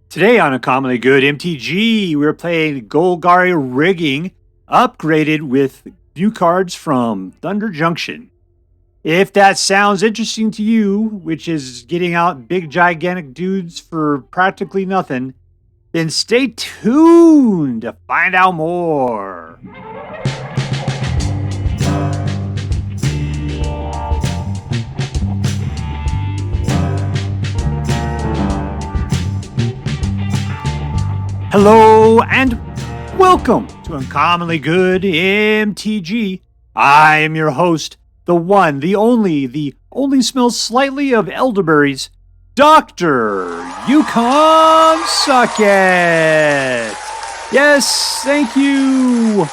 Today on Uncommonly Good MTG, we're playing Golgari Rigging, upgraded with new cards from Thunder Junction. If that sounds interesting to you, which is getting out big gigantic dudes for practically nothing, then stay tuned to find out more. Hello and welcome to Uncommonly Good MTG. I am your host, the one, the only smells slightly of elderberries, Dr. Yukon Suckett. Yes, thank you.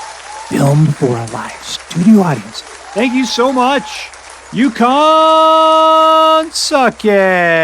Filmed for a live studio audience. Thank you so much, Yukon Suckett.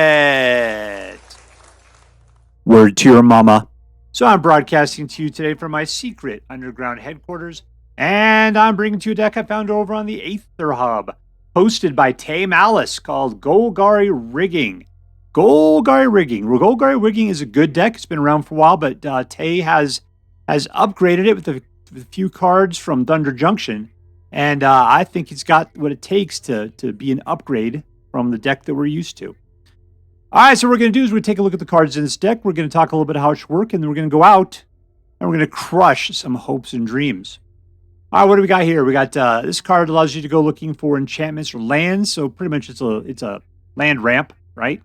Word to your mama. So I'm broadcasting to you today from my secret underground headquarters, and I'm bringing to you a deck I found over on the Aether Hub, hosted by TayMalice, called Golgari Rigging. Golgari Rigging is a good deck. It's been around for a while, but Tay has upgraded it with a few cards from Thunder Junction, and I think it's got what it takes to be an upgrade from the deck that we're used to. All right, so what we're going to do is we're going to take a look at the cards in this deck. We're going to talk a little bit how it should work, and then we're going to go out, and we're going to crush some hopes and dreams. All right, what do we got here? We got this card allows you to go looking for enchantments or lands, so pretty much it's a land ramp, right?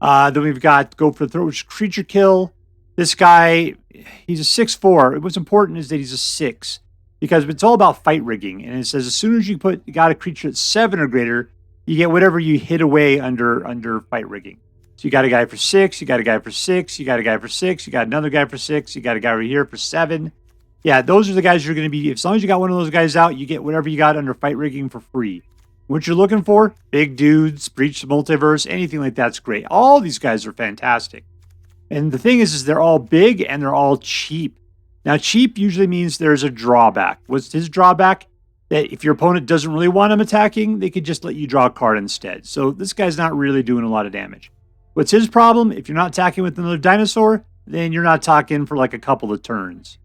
Then we've got go for the throw, which is creature kill. This guy, he's a 6/4. What's important is that he's a 6, because it's all about fight rigging, and it says as soon as you got a creature at 7 or greater, you get whatever you hit away under fight rigging. So you got a guy for 6, you got a guy for 6, you got a guy for 6, you got another guy for 6, you got a guy right here for 7. Yeah, those are the guys you're going to be. As long as you got one of those guys out, you get whatever you got under fight rigging for free. What you're looking for, big dudes, Breach the Multiverse, anything like that's great. All these guys are fantastic. And the thing is they're all big and they're all cheap. Now, cheap usually means there's a drawback. What's his drawback? That if your opponent doesn't really want him attacking, they could just let you draw a card instead. So this guy's not really doing a lot of damage. What's his problem? If you're not attacking with another dinosaur, then you're not attacking for like a couple of turns.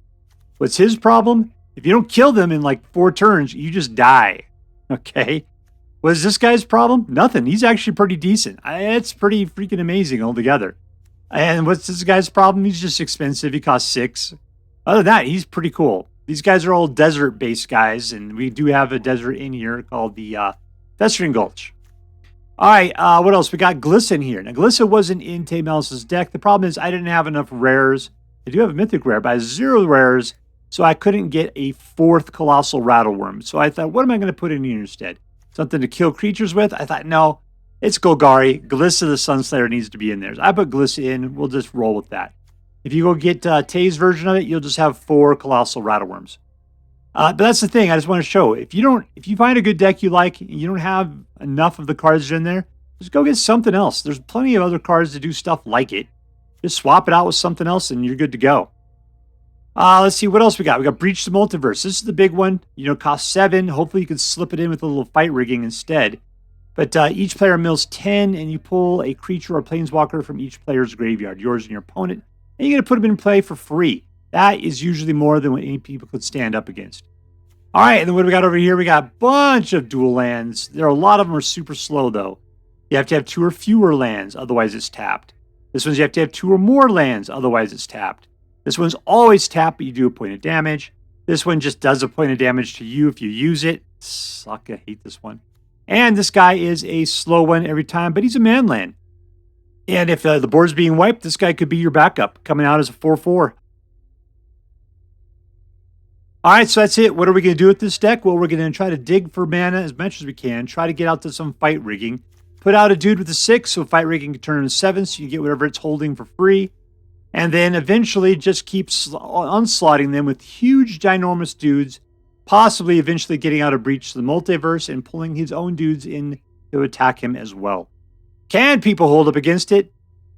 What's his problem? If you don't kill them in like 4 turns, you just die. Okay? What's this guy's problem? Nothing. He's actually pretty decent. It's pretty freaking amazing altogether. And what's this guy's problem? He's just expensive. He costs 6. Other than that, he's pretty cool. These guys are all desert-based guys, and we do have a desert in here called the Festering Gulch. All right, what else? We got Glissa in here. Now, Glissa wasn't in TayMalice's deck. The problem is I didn't have enough rares. I do have a mythic rare, but I have 0 rares, so I couldn't get a 4th Colossal Rattlewurm. So I thought, what am I going to put in here instead? Something to kill creatures with? I thought, no, it's Golgari. Glissa the Sunslayer needs to be in there. So I put Glissa in. We'll just roll with that. If you go get Tay's version of it, you'll just have 4 Colossal Rattlewurms. But that's the thing. I just want to show. If you find a good deck you like, and you don't have enough of the cards in there, just go get something else. There's plenty of other cards to do stuff like it. Just swap it out with something else, and you're good to go. Let's see what else we got. We got Breach the Multiverse. This is the big one. Costs 7. Hopefully you can slip it in with a little fight rigging instead. But each player mills 10, and you pull a creature or planeswalker from each player's graveyard, yours and your opponent. And you're going to put them in play for free. That is usually more than what any people could stand up against. All right, and then what do we got over here? We got a bunch of dual lands. A lot of them are super slow, though. You have to have 2 or fewer lands, otherwise it's tapped. This one's you have to have 2 or more lands, otherwise it's tapped. This one's always tapped, but you do a point of damage. This one just does a point of damage to you if you use it. Suck, I hate this one. And this guy is a slow one every time, but he's a man land. And if the board's being wiped, this guy could be your backup, coming out as a 4/4. All right, so that's it. What are we going to do with this deck? Well, we're going to try to dig for mana as much as we can, try to get out to some fight rigging, put out a dude with a 6, so fight rigging can turn into 7, so you get whatever it's holding for free, and then eventually just keep onslaughting them with huge, ginormous dudes, possibly eventually getting out of Breach the Multiverse and pulling his own dudes in to attack him as well. Can people hold up against it?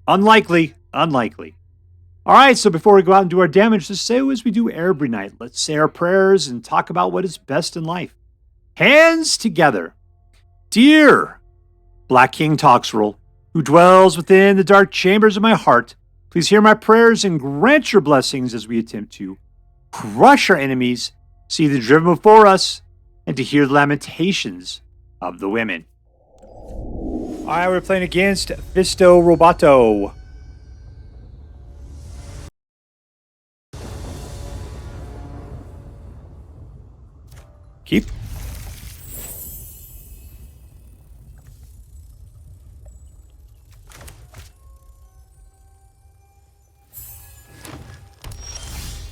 Unlikely. All right, so before we go out and do our damage, let's say as we do every night. Let's say our prayers and talk about what is best in life. Hands together. Dear Black King Toxrill, who dwells within the dark chambers of my heart, Please hear my prayers and grant your blessings as we attempt to crush our enemies, see the driven before us, and to hear the lamentations of the women. Alright, we're playing against FistoRoboto. Keep.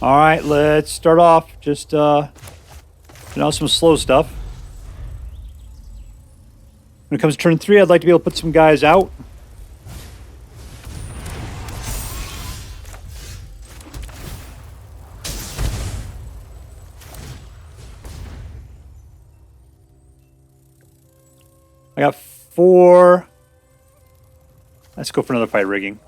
Alright, let's start off. Just, some slow stuff. When it comes to turn 3, I'd like to be able to put some guys out. I got 4. Let's go for another fight rigging.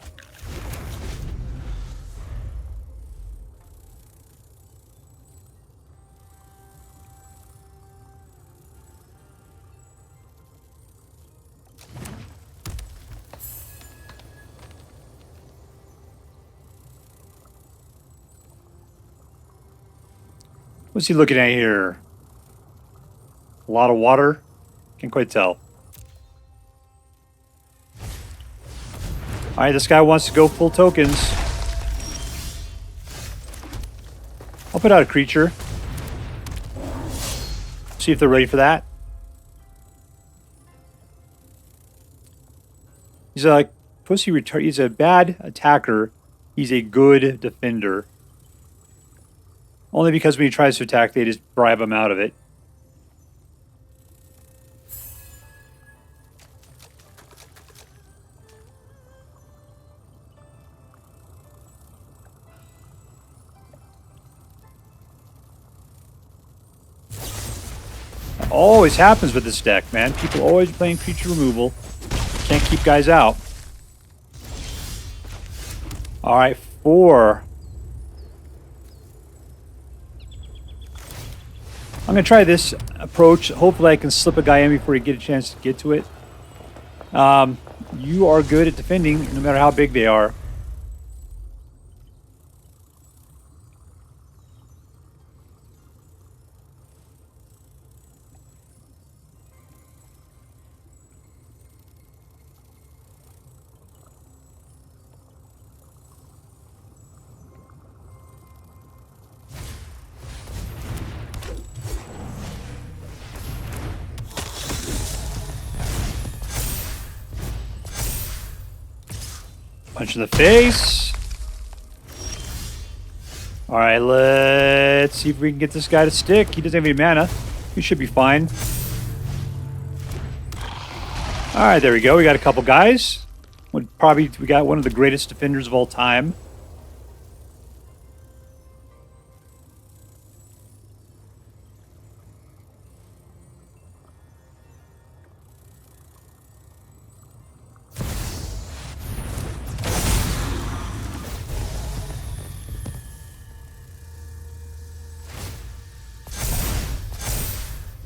What's he looking at here? A lot of water? Can't quite tell. Alright, this guy wants to go full tokens. I'll put out a creature. See if they're ready for that. He's a pussy retard. He's a bad attacker. He's a good defender. Only because when he tries to attack, they just bribe him out of it. That always happens with this deck, man. People always playing creature removal. Can't keep guys out. Alright, 4. I'm going to try this approach. Hopefully I can slip a guy in before you get a chance to get to it. You are good at defending, no matter how big they are. Punch in the face. Alright, let's see if we can get this guy to stick. He doesn't have any mana. He should be fine. Alright, there we go. We got a couple guys. We got one of the greatest defenders of all time.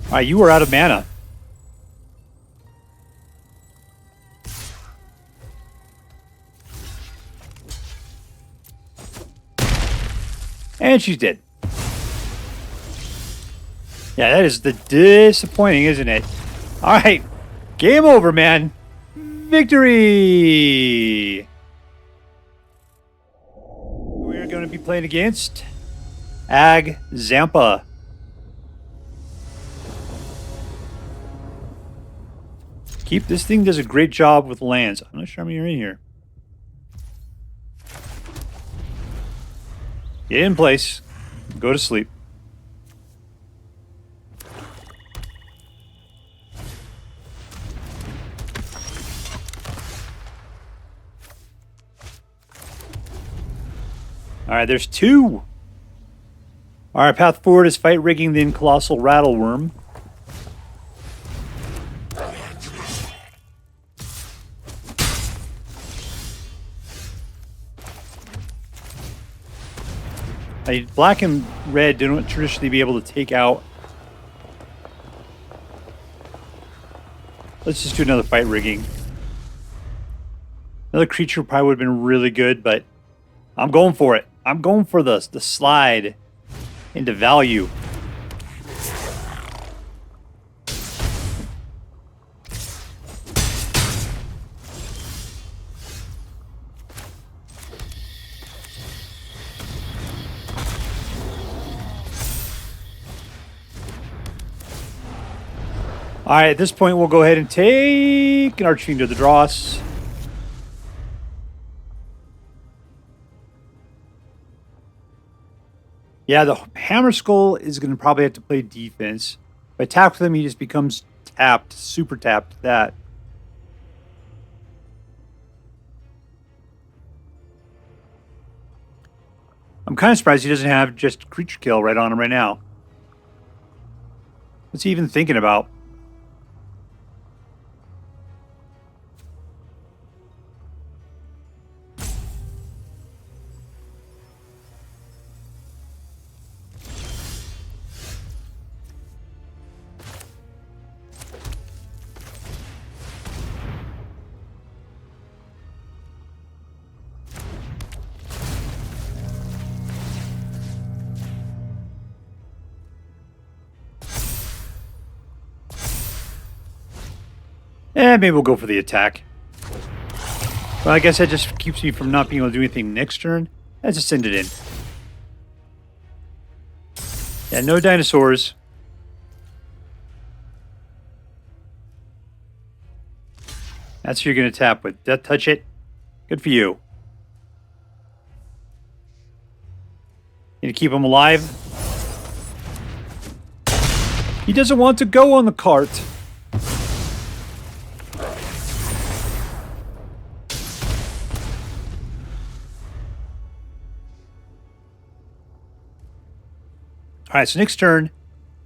Alright, you are out of mana. And she's dead. Yeah, that is the disappointing, isn't it? Alright, game over, man. Victory! We're going to be playing against AgZampa. This thing does a great job with lands. I'm not sure how many are in here. Get in place. Go to sleep. Alright, there's 2. Alright, path forward is fight rigging, then Colossal Rattlewurm. Black and red don't traditionally be able to take out. Let's just do another fight rigging. Another creature probably would have been really good, but I'm going for it. I'm going for the slide into value. All right, at this point, we'll go ahead and take an Archfiend to the Dross. Yeah, the Hammerskull is going to probably have to play defense. If I tap with him, he just becomes tapped, super tapped, that. I'm kind of surprised he doesn't have just creature kill right on him right now. What's he even thinking about? Maybe we'll go for the attack. Well, I guess that just keeps me from not being able to do anything next turn. Let's just send it in. Yeah, no dinosaurs. That's who you're going to tap with. Death touch it. Good for you. Need to keep him alive. He doesn't want to go on the cart. All right, so next turn,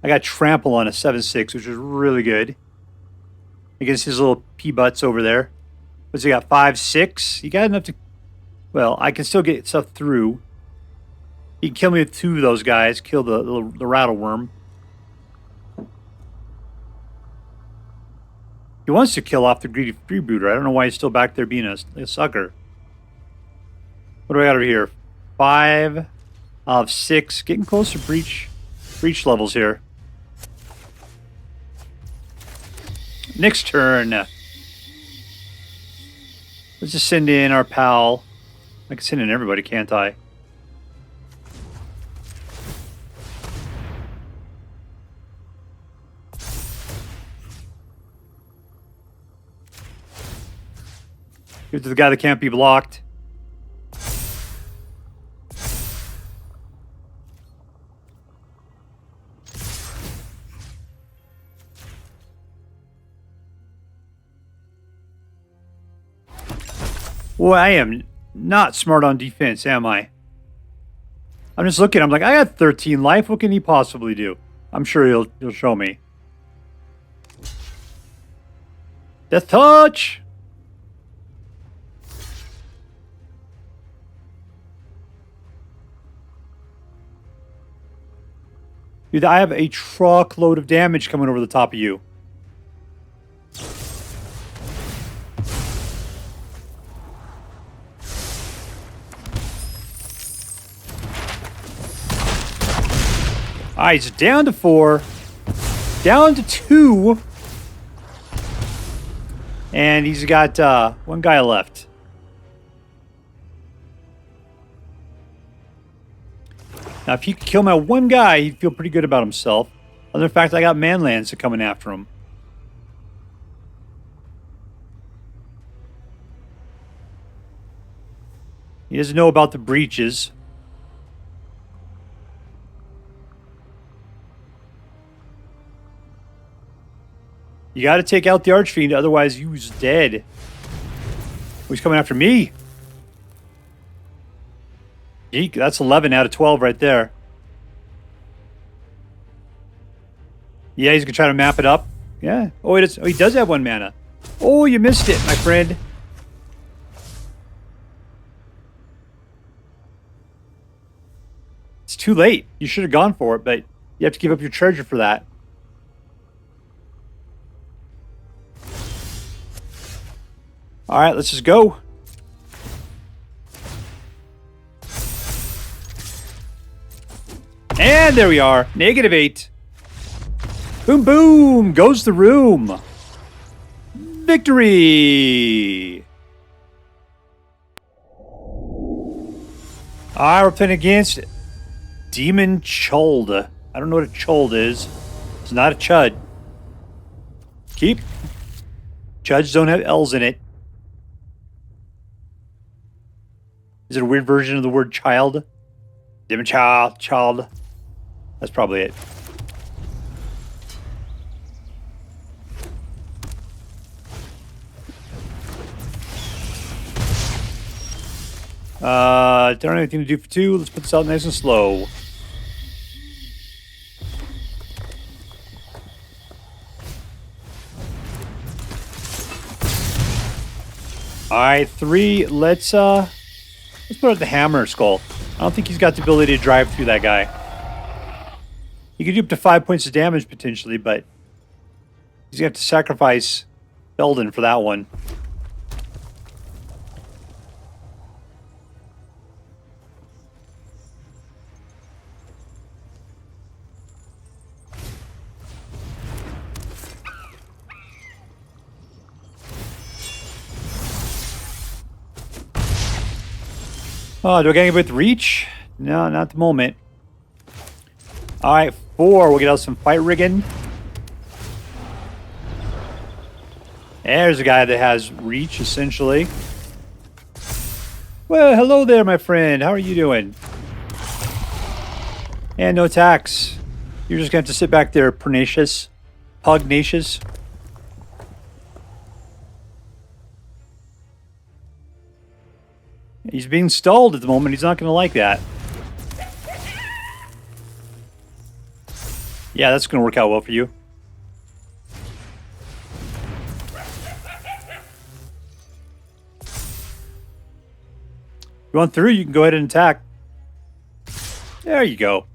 I got Trample on a 7/6, which is really good. Against his little pea-butts over there. What's he got, 5/6? He got enough to... Well, I can still get stuff through. He can kill me with 2 of those guys. Kill the Rattlewurm. He wants to kill off the greedy freebooter. I don't know why he's still back there being a sucker. What do I got over here? 5 of 6. Getting close to breach levels here. Next turn. Let's just send in our pal. I can send in everybody, can't I? Give it to the guy that can't be blocked. Boy, I am not smart on defense, am I? I'm just looking. I'm like, I got 13 life. What can he possibly do? I'm sure he'll show me. Death touch! Dude, I have a truckload of damage coming over the top of you. Alright, he's down to 4. Down to 2. And he's got 1 guy left. Now, if he could kill my 1 guy, he'd feel pretty good about himself. Other than the fact I got Manlands coming after him. He doesn't know about the breaches. You got to take out the Archfiend, otherwise he's dead. Oh, he's coming after me. Eek, that's 11 out of 12 right there. Yeah, he's going to try to map it up. Yeah. Oh, he does have 1 mana. Oh, you missed it, my friend. It's too late. You should have gone for it, but you have to give up your treasure for that. All right, let's just go. And there we are. -8. Boom, boom. Goes the room. Victory. Alright, we're playing against demonchuld. I don't know what a chuld is. It's not a chud. Keep. Chuds don't have L's in it. Is it a weird version of the word child? Demonchuld, child. That's probably it. Don't have anything to do for 2. Let's put this out nice and slow. Alright, 3. Let's put out the Hammerskull. I don't think he's got the ability to drive through that guy. He could do up to 5 points of damage potentially, but he's gonna have to sacrifice Belden for that one. Oh, do I get any with reach? No, not at the moment. Alright, 4. We'll get out some fight rigging. There's a guy that has reach, essentially. Well, hello there, my friend. How are you doing? And no attacks. You're just going to have to sit back there, Pugnacious. Pugnacious. He's being stalled at the moment. He's not going to like that. Yeah, that's going to work out well for you. If you want through, you can go ahead and attack. There you go.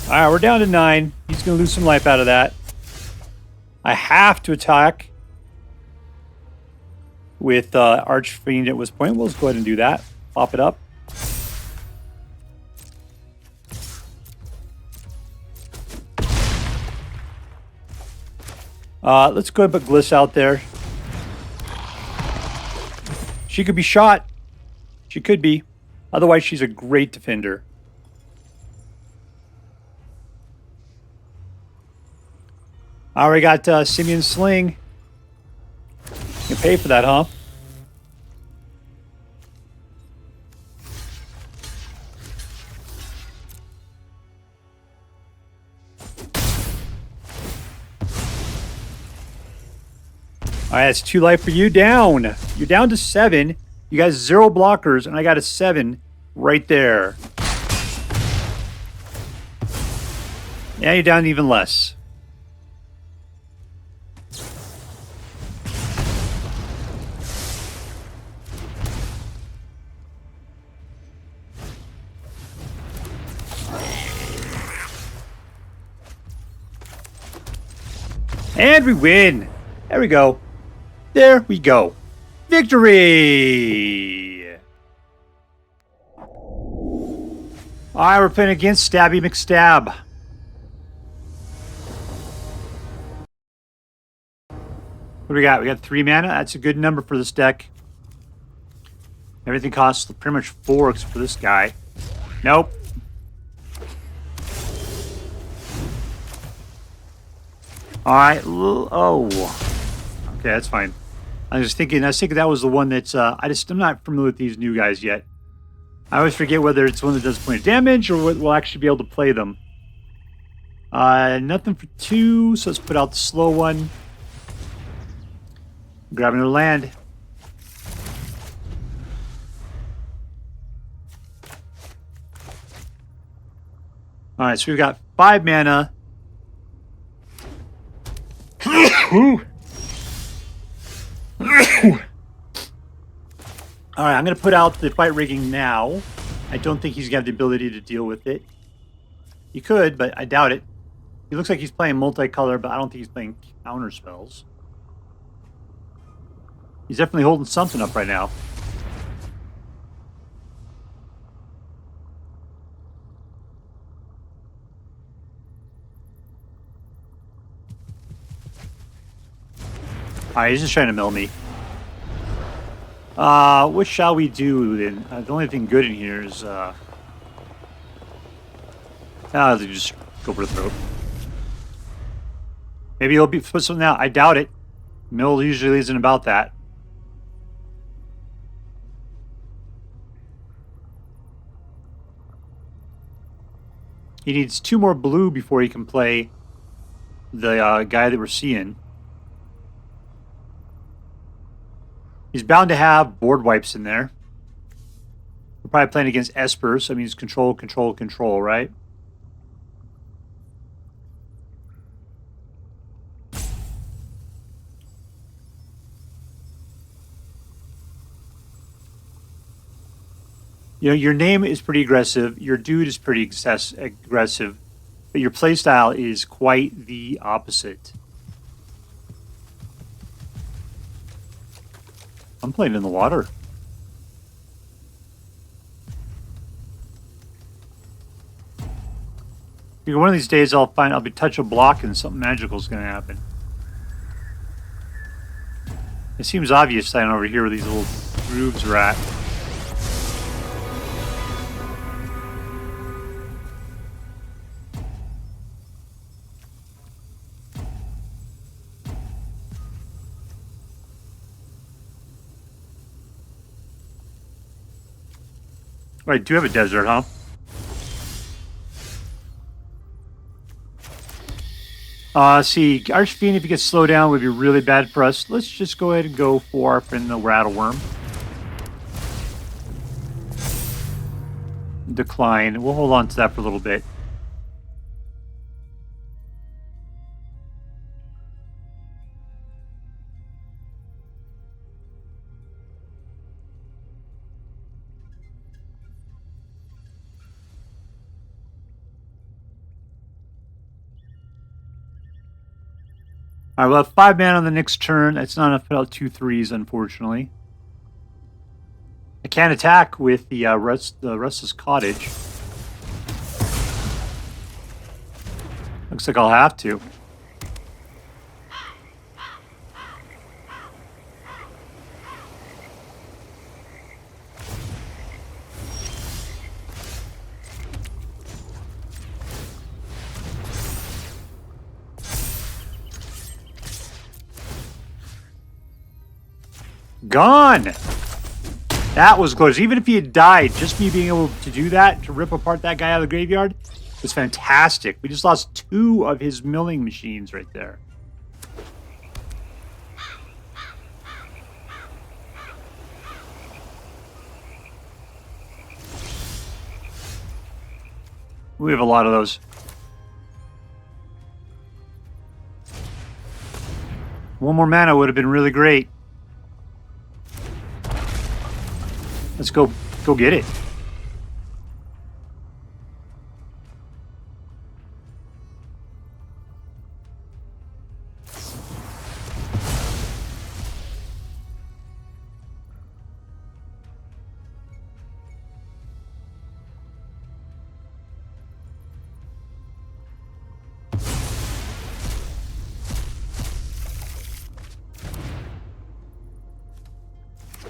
Alright, we're down to 9. He's going to lose some life out of that. I have to attack with Archfiend at this point. We'll just go ahead and do that. Pop it up. Let's go ahead and put Glissa out there. She could be shot. She could be. Otherwise, she's a great defender. I already got Simeon Sling. You can pay for that, huh? Alright, that's 2 life for you. Down. You're down to 7. You guys 0 blockers, and I got a 7 right there. Yeah, you're down even less. And we win. There we go. There we go. Victory! Alright, we're playing against StabbyMcstab. What do we got? We got 3 mana. That's a good number for this deck. Everything costs pretty much 4 except for this guy. Nope. Alright, oh. Okay, that's fine. I was thinking that was the one that's, I'm not familiar with these new guys yet. I always forget whether it's one that does point of damage or we'll actually be able to play them. Nothing for 2, so let's put out the slow one. Grab another land. Alright, so we've got 5 mana. Alright, I'm going to put out the fight rigging now. I don't think he's got the ability to deal with it. He could, but I doubt it. He looks like he's playing multicolor, but I don't think he's playing counter spells. He's definitely holding something up right now. Alright, he's just trying to mill me. What shall we do then? The only thing good in here is, just go for the throat. Maybe he'll put something out. I doubt it. Mill usually isn't about that. He needs 2 more blue before he can play the guy that we're seeing. He's bound to have board wipes in there. We're probably playing against Esper, so it means control, control, control, right? You know, your name is pretty aggressive. Your dude is pretty aggressive. But your playstyle is quite the opposite. I'm playing in the water. One of these days I'll be touch a block and something magical is going to happen. It seems obvious that over here where these little grooves are at. I do have a desert, huh? See, Archfiend, if he gets slowed down, would be really bad for us. Let's just go ahead and go for our friend the Rattlewurm. Decline. We'll hold on to that for a little bit. All right, we'll have 5 mana on the next turn. That's not enough to put out 2 3s, unfortunately. I can't attack with the Restless Cottage. Looks like I'll have to. Gone! That was close. Even if he had died, just me being able to do that, to rip apart that guy out of the graveyard, was fantastic. We just lost 2 of his milling machines right there. We have a lot of those. One more mana would have been really great. Let's go get it.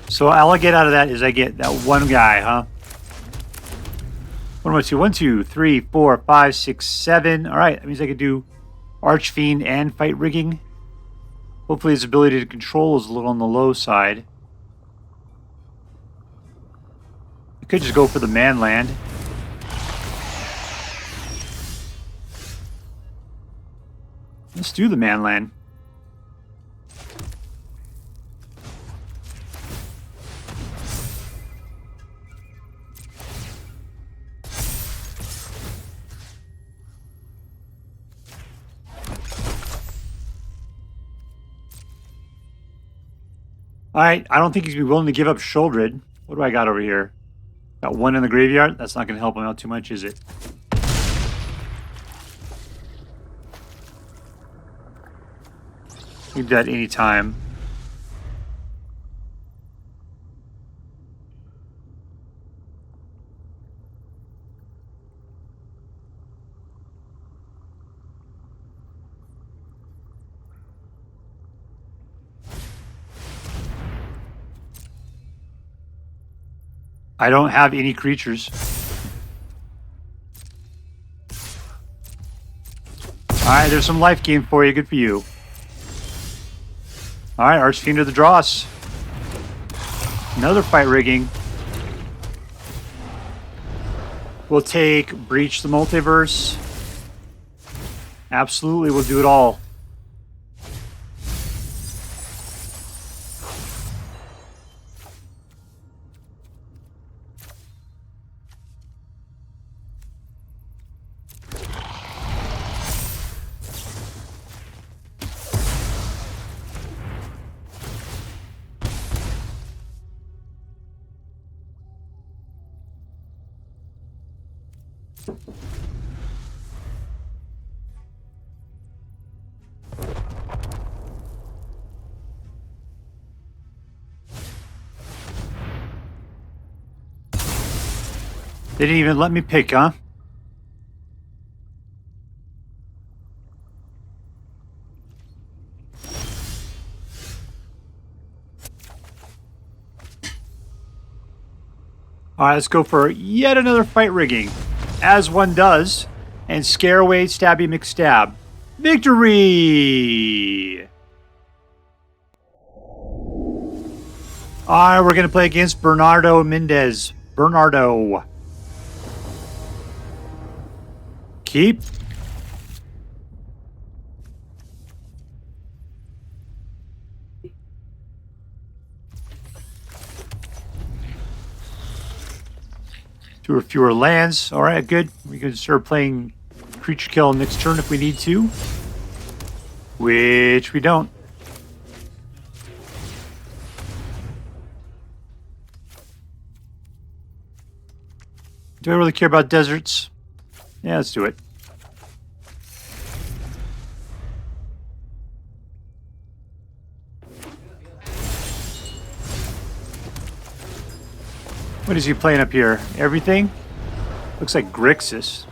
So all I get out of that is I get that one guy, huh? What am I do? 1, 2, 3, 4, 5, 6, 7. All right, that means I could do Archfiend and Fight Rigging. Hopefully his ability to control is a little on the low side. I could just go for the Manland. Let's do the Manland. Alright, I don't think he's going to be willing to give up Sholdred. What do I got over here? Got 1 in the graveyard? That's not going to help him out too much, is it? Leave that any time. I don't have any creatures. Alright, there's some life gain for you. Good for you. Alright, Archfiend of the Dross. Another fight rigging. We'll take Breach the Multiverse. Absolutely, we'll do it all. They didn't even let me pick, huh? Alright, let's go for yet another fight rigging. As one does. And scare away StabbyMcstab. Victory! Alright, we're going to play against Bernardo and Mendez. Bernardo. Keep. Two or fewer lands. All right, good. We can start playing creature kill next turn if we need to. Which we don't. Do I really care about deserts? Yeah, let's do it. What is he playing up here? Everything? Looks like Grixis.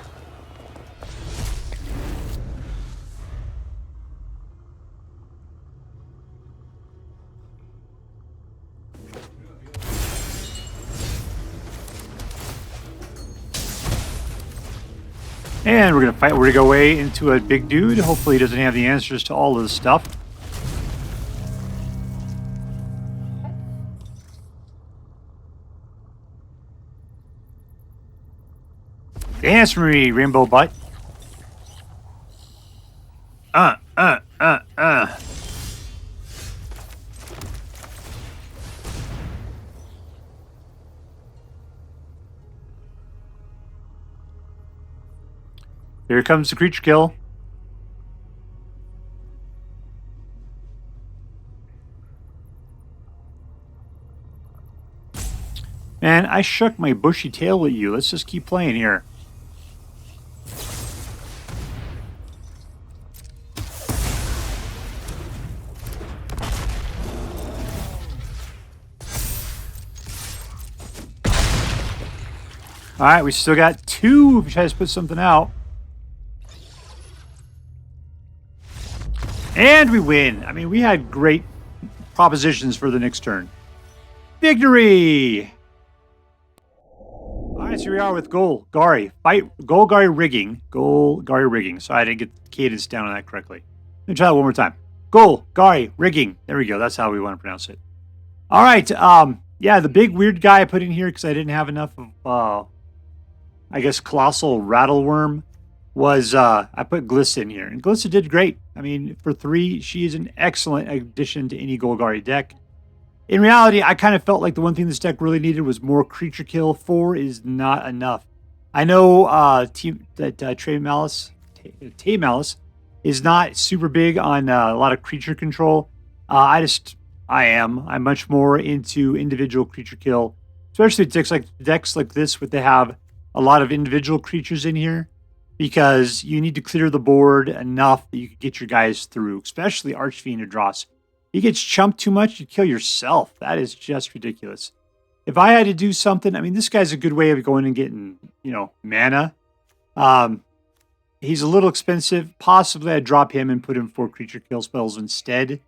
And we're going to fight. We're going to go away into a big dude. Hopefully he doesn't have the answers to all of this stuff. Dance for me, Rainbow Butt. Here comes the creature kill. Man, I shook my bushy tail at you. Let's just keep playing here. All right, we still got two if you try to put something out. And we win. I mean, we had great propositions for the next turn. Victory! All right, so here we are with Golgari. Golgari rigging. Golgari rigging. Sorry, I didn't get the cadence down on that correctly. Let me try that one more time. Golgari rigging. There we go. That's how we want to pronounce it. All right. Yeah, the big weird guy I put in here because I didn't have enough of... I guess Colossal Rattlewurm was, I put Glissa in here. And Glissa did great. I mean, for 3, she is an excellent addition to any Golgari deck. In reality, I kind of felt like the one thing this deck really needed was more creature kill. 4 is not enough. I know TayMalice is not super big on a lot of creature control. I'm much more into individual creature kill, especially decks like this, where they have a lot of individual creatures in here, because you need to clear the board enough that you can get your guys through, especially Archfiend or Dross. He gets chumped too much, you kill yourself. That is just ridiculous. If I had to do something, I mean, this guy's a good way of going and getting, mana. He's a little expensive. Possibly I'd drop him and put him 4 creature kill spells instead,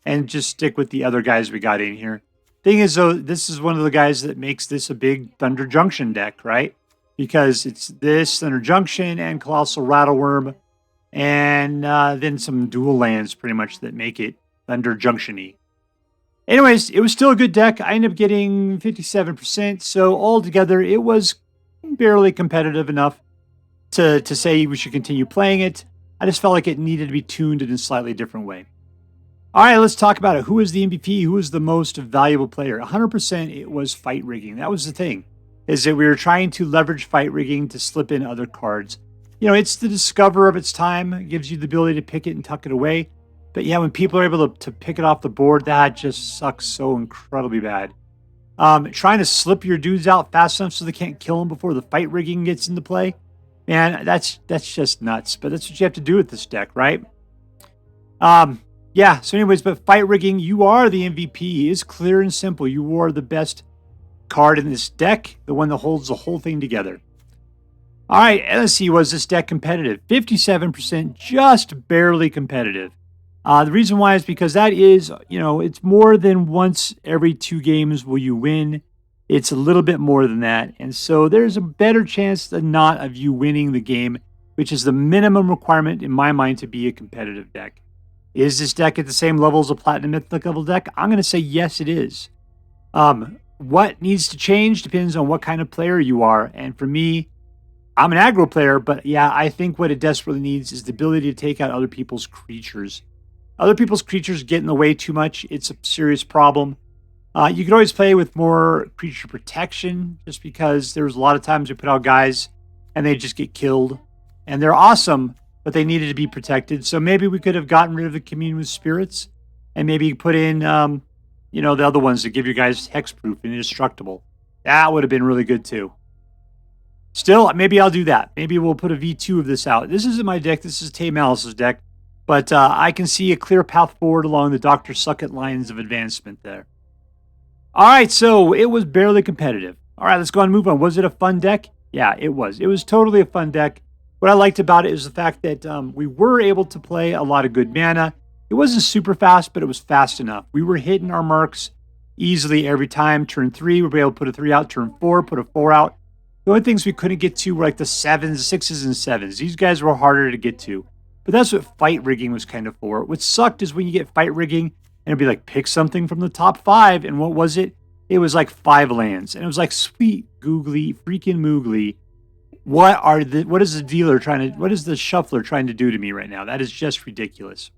and just stick with the other guys we got in here. Thing is, though, this is one of the guys that makes this a big Thunder Junction deck, right? Because it's this, Thunder Junction, and Colossal Rattlewurm, and then some dual lands, pretty much, that make it Thunder Junction-y. Anyways, it was still a good deck. I ended up getting 57%, so altogether, it was barely competitive enough to say we should continue playing it. I just felt like it needed to be tuned in a slightly different way. All right, let's talk about it. Who was the MVP? Who was the most valuable player? 100% it was fight rigging. That was the thing, is that we were trying to leverage fight rigging to slip in other cards. You know, it's the discover of its time. It gives you the ability to pick it and tuck it away. But yeah, when people are able to pick it off the board, that just sucks so incredibly bad. Trying to slip your dudes out fast enough so they can't kill them before the fight rigging gets into play. Man, that's just nuts. But that's what you have to do with this deck, right? Yeah, so anyways, but fight rigging, you are the MVP. It is clear and simple. You are the best card in this deck, the one that holds the whole thing together. All right, let's see, was this deck competitive? 57%, just barely competitive. The reason why is because that is, you know, it's more than once every 2 games will you win. It's a little bit more than that. And so there's a better chance than not of you winning the game, which is the minimum requirement in my mind to be a competitive deck. Is this deck at the same level as a Platinum Mythic level deck? I'm going to say yes, it is. What needs to change depends on what kind of player you are. And for me, I'm an aggro player, but yeah, I think what it desperately needs is the ability to take out other people's creatures. Other people's creatures get in the way too much. It's a serious problem. You could always play with more creature protection, just because there's a lot of times we put out guys and they just get killed. And they're awesome, but they needed to be protected. So maybe we could have gotten rid of the Commune with Spirits and maybe put in, you know, the other ones that give you guys hexproof and indestructible. That would have been really good too. Still, maybe I'll do that. Maybe we'll put a V2 of this out. This isn't my deck. This is TayMalice's deck. But I can see a clear path forward along the Dr. Suckett lines of advancement there. All right, so it was barely competitive. All right, let's go on and move on. Was it a fun deck? Yeah, it was. It was totally a fun deck. What I liked about it is the fact that we were able to play a lot of good mana. It wasn't super fast, but it was fast enough. We were hitting our marks easily every time. Turn 3, we were able to put a 3 out. Turn 4, put a 4 out. The only things we couldn't get to were like the 7s, 6s, and 7s. These guys were harder to get to. But that's what fight rigging was kind of for. What sucked is when you get fight rigging, and it'd be like, pick something from the top 5. And what was it? It was like 5 lands. And it was like, sweet googly, freaking moogly. What is the dealer trying to, what is the shuffler trying to do to me right now? That is just ridiculous.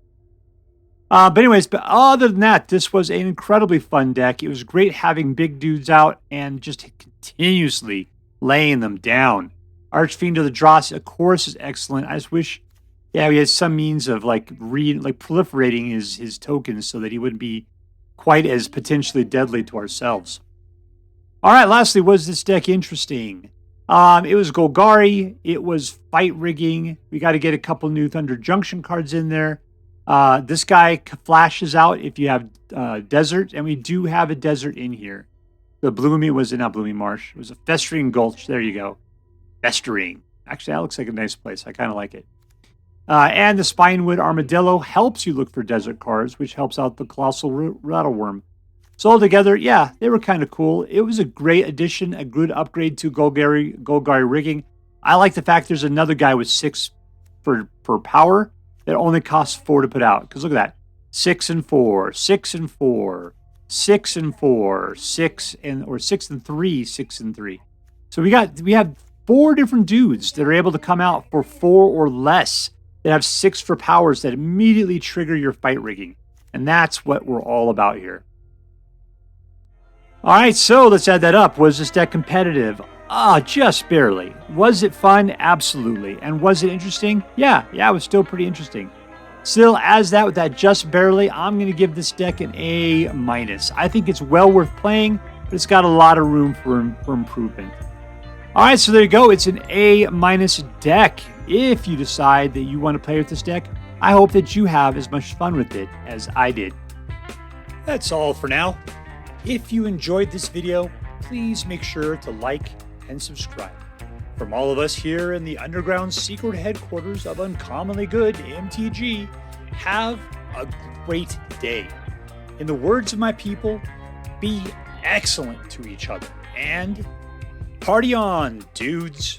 But anyways, but other than that, this was an incredibly fun deck. It was great having big dudes out and just continuously laying them down. Archfiend of the Dross, of course, is excellent. I just wish, yeah, we had some means of like proliferating his tokens so that he wouldn't be quite as potentially deadly to ourselves. All right, lastly, was this deck interesting? It was Golgari. It was fight rigging. We got to get a couple new Thunder Junction cards in there. This guy flashes out if you have desert, and we do have a desert in here. The Blooming was not Blooming Marsh. It was a Festering Gulch. There you go. Festering. Actually, that looks like a nice place. I kind of like it. And the Spinewoods Armadillo helps you look for desert cards, which helps out the Colossal Rattlewurm. So altogether, yeah, they were kind of cool. It was a great addition, a good upgrade to Golgari rigging. I like the fact there's another guy with 6 for power that only costs 4 to put out. Because look at that. 6 and 4, 6 and 4, 6 and 4, 6 and 3, 6 and 3. So we have 4 different dudes that are able to come out for 4 or less that have 6 for powers that immediately trigger your fight rigging. And that's what we're all about here. All right, so let's add that up. Was this deck competitive? Just barely. Was it fun? Absolutely. And was it interesting? Yeah, it was still pretty interesting. Still, as that with that just barely, I'm going to give this deck an A-. I think it's well worth playing, but it's got a lot of room for improvement. All right, so there you go. It's an A- deck. If you decide that you want to play with this deck, I hope that you have as much fun with it as I did. That's all for now. If you enjoyed this video, please make sure to like and subscribe. From all of us here in the underground secret headquarters of Uncommonly Good MTG, have a great day. In the words of my people, be excellent to each other, and party on, dudes!